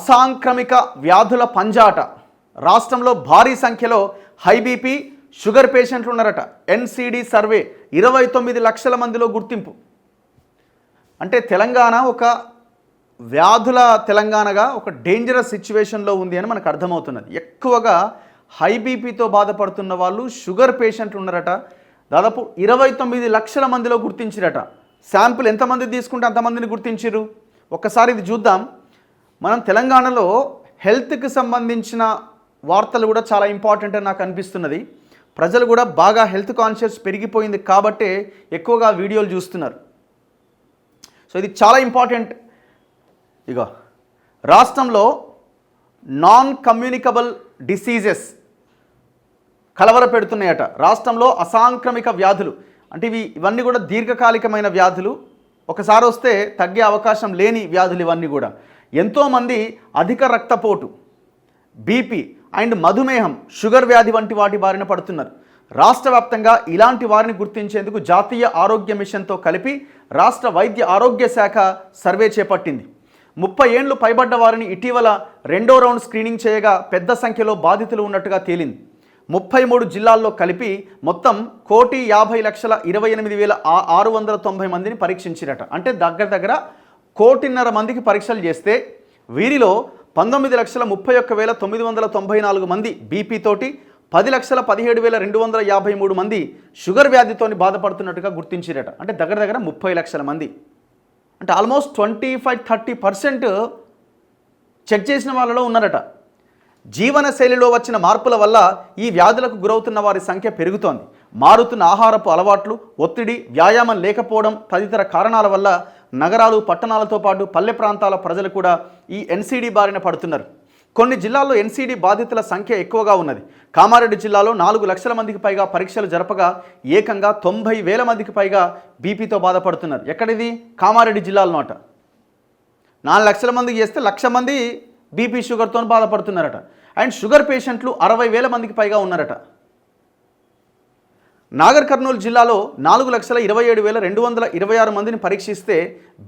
అసాంక్రమిక వ్యాధుల పంజాట. రాష్ట్రంలో భారీ సంఖ్యలో హై బీపీ షుగర్ పేషెంట్లు ఉన్నారట. ఎన్సిడి సర్వే 29 లక్షల మందిలో గుర్తింపు. అంటే తెలంగాణ ఒక వ్యాధుల తెలంగాణగా ఒక డేంజరస్ సిచ్యువేషన్లో ఉంది అని మనకు అర్థమవుతున్నది. ఎక్కువగా హై బీపీతో బాధపడుతున్న వాళ్ళు షుగర్ పేషెంట్లు ఉన్నారట. దాదాపు 29 లక్షల మందిలో గుర్తించిరట. శాంపుల్ ఎంతమంది తీసుకుంటే అంతమందిని గుర్తించారు. ఒక్కసారి ఇది చూద్దాం. మనం తెలంగాణలో హెల్త్కి సంబంధించిన వార్తలు కూడా చాలా ఇంపార్టెంట్ అని నాకు అనిపిస్తున్నది. ప్రజలు కూడా బాగా హెల్త్ కాన్షియస్ పెరిగిపోయింది కాబట్టే ఎక్కువగా వీడియోలు చూస్తున్నారు. సో ఇది చాలా ఇంపార్టెంట్. ఇగో రాష్ట్రంలో నాన్ కమ్యూనికబుల్ డిసీజెస్ కలవర పెడుతున్నాయట. రాష్ట్రంలో అసాంక్రమిక వ్యాధులు అంటే ఇవన్నీ కూడా దీర్ఘకాలికమైన వ్యాధులు, ఒకసారి వస్తే తగ్గే అవకాశం లేని వ్యాధులు ఇవన్నీ కూడా. ఎంతోమంది అధిక రక్తపోటు, బీపీ అండ్ మధుమేహం, షుగర్ వ్యాధి వంటి వాటి బారిన పడుతున్నారు. రాష్ట్ర వ్యాప్తంగా ఇలాంటి వారిని గుర్తించేందుకు జాతీయ ఆరోగ్య మిషన్తో కలిపి రాష్ట్ర వైద్య ఆరోగ్య శాఖ సర్వే చేపట్టింది. 30 ఏళ్లు పైబడ్డ వారిని ఇటీవల 2వ రౌండ్ స్క్రీనింగ్ చేయగా పెద్ద సంఖ్యలో బాధితులు ఉన్నట్టుగా తేలింది. 33 జిల్లాల్లో కలిపి మొత్తం 1,50,28,690 మందిని పరీక్షించిరట. అంటే దగ్గర 1,50,00,000 మందికి పరీక్షలు చేస్తే వీరిలో 19,31,994 మంది బీపీతోటి, 10,17,253 మంది షుగర్ వ్యాధితోని బాధపడుతున్నట్టుగా గుర్తించిరట. అంటే దగ్గర 30 లక్షల మంది. అంటే ఆల్మోస్ట్ 25-30% చెక్ చేసిన వాళ్ళలో ఉన్నారట. జీవనశైలిలో వచ్చిన మార్పుల వల్ల ఈ వ్యాధులకు గురవుతున్న వారి సంఖ్య పెరుగుతోంది. మారుతున్న ఆహారపు అలవాట్లు, ఒత్తిడి, వ్యాయామం లేకపోవడం తదితర కారణాల వల్ల నగరాలు, పట్టణాలతో పాటు పల్లె ప్రాంతాల ప్రజలు కూడా ఈ ఎన్సిడి బారిన పడుతున్నారు. కొన్ని జిల్లాల్లో ఎన్సిడి బాధితుల సంఖ్య ఎక్కువగా ఉన్నది. కామారెడ్డి జిల్లాలో 4 లక్షల మందికి పైగా పరీక్షలు జరపగా ఏకంగా 90,000 మందికి పైగా బీపీతో బాధపడుతున్నారు. ఎక్కడిది? కామారెడ్డి జిల్లాలో అట. 4 లక్షల మందికి చేస్తే 1,00,000 మంది బీపీ షుగర్తో బాధపడుతున్నారట. అండ్ షుగర్ పేషెంట్లు 60,000 మందికి పైగా ఉన్నారట. నాగర్ కర్నూలు జిల్లాలో 4,27,226 మందిని పరీక్షిస్తే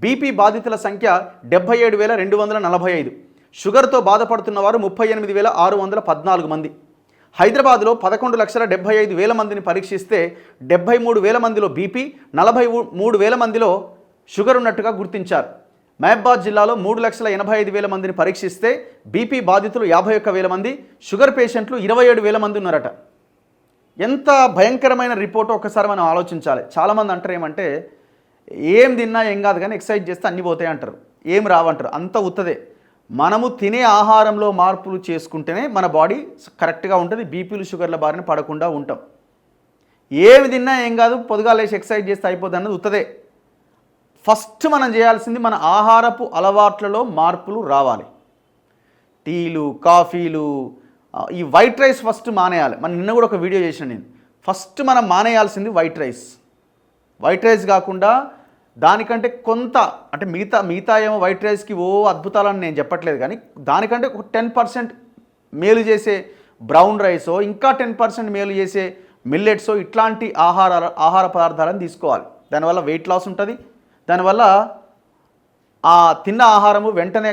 బీపీ బాధితుల సంఖ్య 77,245. షుగర్తో బాధపడుతున్న వారు 38,614 మంది. హైదరాబాద్లో 11,75,000 మందిని పరీక్షిస్తే 73,000 మందిలో బీపీ, 43,000 మందిలో షుగర్ ఉన్నట్టుగా గుర్తించారు. మహబాద్ జిల్లాలో 3,85,000 మందిని పరీక్షిస్తే బీపీ బాధితులు 51,000 మంది, షుగర్ పేషెంట్లు 27,000 మంది ఉన్నారట. ఎంత భయంకరమైన రిపోర్ట్ ఒకసారి మనం ఆలోచించాలి. చాలామంది అంటారు ఏమంటే, ఏం తిన్నా ఏం కాదు కానీ ఎక్సర్సైజ్ చేస్తే అన్నీ పోతాయి అంటారు, ఏం రావంటారు. అంత ఉత్తదే. మనము తినే ఆహారంలో మార్పులు చేసుకుంటేనే మన బాడీ కరెక్ట్గా ఉంటుంది, బీపీలు షుగర్ల బారిన పడకుండా ఉంటాం. ఏమి తిన్నా ఏం కాదు, పొద్దుగాల లేచి ఎక్సర్సైజ్ చేస్తే అయిపోద్ది అన్నది ఉత్తదే. ఫస్ట్ మనం చేయాల్సింది మన ఆహారపు అలవాట్లలో మార్పులు రావాలి. టీలు, కాఫీలు, ఈ వైట్ రైస్ ఫస్ట్ మానేయాలి. మనం నిన్న కూడా ఒక వీడియో చేసిన నేను. ఫస్ట్ మనం మానేయాల్సింది వైట్ రైస్. వైట్ రైస్ కాకుండా దానికంటే కొంత అంటే మిగతా ఏమో వైట్ రైస్కి అద్భుతాలని నేను చెప్పట్లేదు, కానీ దానికంటే ఒక 10% మేలు చేసే బ్రౌన్ రైసో, ఇంకా 10% మేలు చేసే మిల్లెట్సో, ఇట్లాంటి ఆహార పదార్థాలను తీసుకోవాలి. దానివల్ల వెయిట్ లాస్ ఉంటుంది. దానివల్ల ఆ తిన్న ఆహారము వెంటనే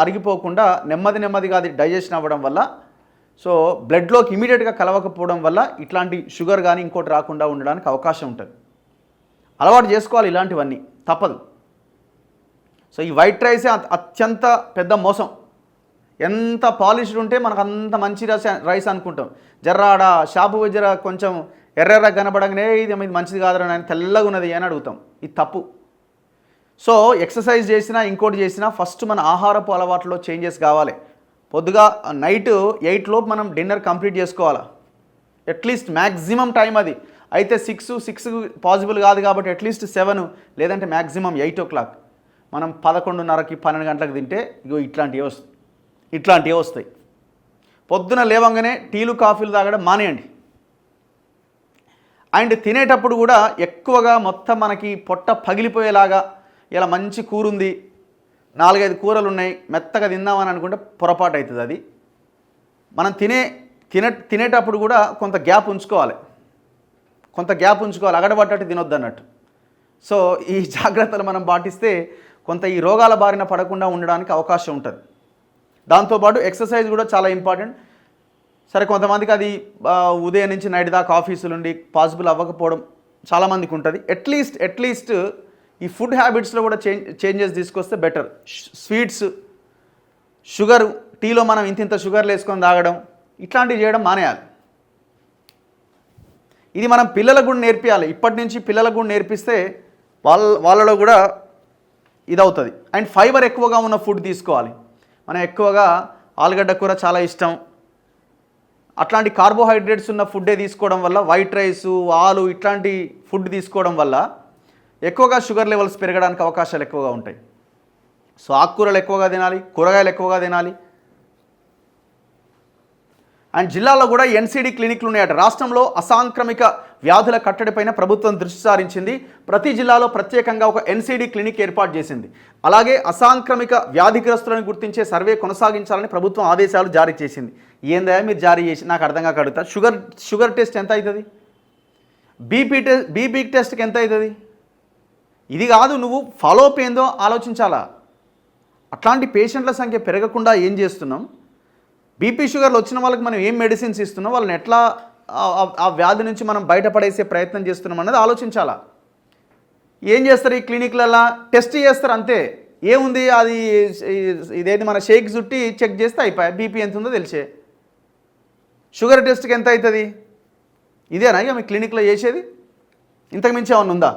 అరిగిపోకుండా నెమ్మదిగా అది డైజెషన్ అవ్వడం వల్ల, సో బ్లడ్లోకి ఇమీడియట్గా కలవకపోవడం వల్ల ఇట్లాంటి షుగర్ కానీ ఇంకోటి రాకుండా ఉండడానికి అవకాశం ఉంటుంది. అలవాటు చేసుకోవాలి ఇలాంటివన్నీ, తప్పదు. సో ఈ వైట్ రైసే అత్యంత పెద్ద మోసం. ఎంత పాలిష్డ్ ఉంటే మనకు అంత మంచి రైస్ అనుకుంటాం. జర్రాడ షాపు జర కొంచెం ఎర్ర కనబడంగానే ఇది మంచిది కాదురా అని తెల్లగా ఉన్నది అని అడుగుతాం. ఇది తప్పు. సో ఎక్సర్సైజ్ చేసినా ఇంకోటి చేసినా ఫస్ట్ మన ఆహారపు అలవాట్లో చేంజెస్ కావాలి. పొద్దుగా నైట్ 8 లోపు మనం డిన్నర్ కంప్లీట్ చేసుకోవాలి. అట్లీస్ట్ మ్యాక్సిమం టైం అది. అయితే 6 పాసిబుల్ కాదు కాబట్టి అట్లీస్ట్ 7 లేదంటే మ్యాక్సిమం 8 o'clock. మనం 11:30కి 12 గంటలకు తింటే ఇగో ఇట్లాంటివి వస్తాయి. పొద్దున లేవంగానే టీలు, కాఫీలు తాగడం మానేయండి. అండ్ తినేటప్పుడు కూడా ఎక్కువగా మొత్తం మనకి పొట్ట పగిలిపోయేలాగా, ఇలా మంచి కూర ఉంది, 4-5 కూరలు ఉన్నాయి, మెత్తగా తిందామని అనుకుంటే పొరపాటు అవుతుంది. అది మనం తినేటప్పుడు కూడా కొంత గ్యాప్ ఉంచుకోవాలి. అగడబట్టట్టు తినొద్దు అన్నట్టు. సో ఈ జాగ్రత్తలు మనం పాటిస్తే కొంత ఈ రోగాల బారిన పడకుండా ఉండడానికి అవకాశం ఉంటుంది. దాంతోపాటు ఎక్సర్సైజ్ కూడా చాలా ఇంపార్టెంట్. సరే, కొంతమందికి అది ఉదయం నుంచి నైట్ దాకా ఆఫీసులు ఉండి పాసిబుల్ అవ్వకపోవడం చాలామందికి ఉంటుంది. అట్లీస్ట్ ఈ ఫుడ్ హ్యాబిట్స్లో కూడా చేంజెస్ తీసుకొస్తే బెటర్. స్వీట్స్, షుగర్, టీలో మనం ఇంత షుగర్లు వేసుకొని తాగడం ఇట్లాంటివి చేయడం మానేయాలి. ఇది మనం పిల్లలకు కూడా నేర్పియాలి. ఇప్పటి నుంచి పిల్లలకు కూడా నేర్పిస్తే వాళ్ళలో కూడా ఇదవుతుంది. అండ్ ఫైబర్ ఎక్కువగా ఉన్న ఫుడ్ తీసుకోవాలి. మనం ఎక్కువగా ఆలుగడ్డ కూర చాలా ఇష్టం, అట్లాంటి కార్బోహైడ్రేట్స్ ఉన్న ఫుడ్డే తీసుకోవడం వల్ల, వైట్ రైసు, ఆలు ఇట్లాంటి ఫుడ్ తీసుకోవడం వల్ల ఎక్కువగా షుగర్ లెవెల్స్ పెరగడానికి అవకాశాలు ఎక్కువగా ఉంటాయి. సో ఆకుకూరలు ఎక్కువగా తినాలి, కూరగాయలు ఎక్కువగా తినాలి. అండ్ జిల్లాలో కూడా ఎన్సీడీ క్లినిక్లు ఉన్నాయట. రాష్ట్రంలో అసాంక్రమిక వ్యాధుల కట్టడిపైన ప్రభుత్వం దృష్టి సారించింది. ప్రతి జిల్లాలో ప్రత్యేకంగా ఒక ఎన్సీడీ క్లినిక్ ఏర్పాటు చేసింది. అలాగే అసాంక్రమిక వ్యాధిగ్రస్తులను గుర్తించే సర్వే కొనసాగించాలని ప్రభుత్వం ఆదేశాలు జారీ చేసింది. ఏందా మీరు జారీ చేసి నాకు అర్థం కాక అడుగుతా. షుగర్ టెస్ట్ ఎంత అవుతుంది? బీపీ టెస్ట్కి ఎంత అవుతుంది? ఇది కాదు, నువ్వు ఫాలోఅప్ ఏందో ఆలోచించాలా. అట్లాంటి పేషెంట్ల సంఖ్య పెరగకుండా ఏం చేస్తున్నాం? బీపీ షుగర్లు వచ్చిన వాళ్ళకి మనం ఏం మెడిసిన్స్ ఇస్తున్నాం, వాళ్ళని ఎట్లా ఆ వ్యాధి నుంచి మనం బయటపడేసే ప్రయత్నం చేస్తున్నాం అన్నది ఆలోచించాలా. ఏం చేస్తారు ఈ క్లినిక్లలో? టెస్ట్ చేస్తారు అంతే. ఏముంది, అది ఇదేంటి మన షేక్ చుట్టి చెక్ చేస్తే అయిపోయాయి. బీపీ ఎంత ఉందో తెలిసే. షుగర్ టెస్ట్కి ఎంత అవుతుంది? ఇదేనా ఇక మీ క్లినిక్లో చేసేది? ఇంతకు మించి ఏమన్నా ఉందా?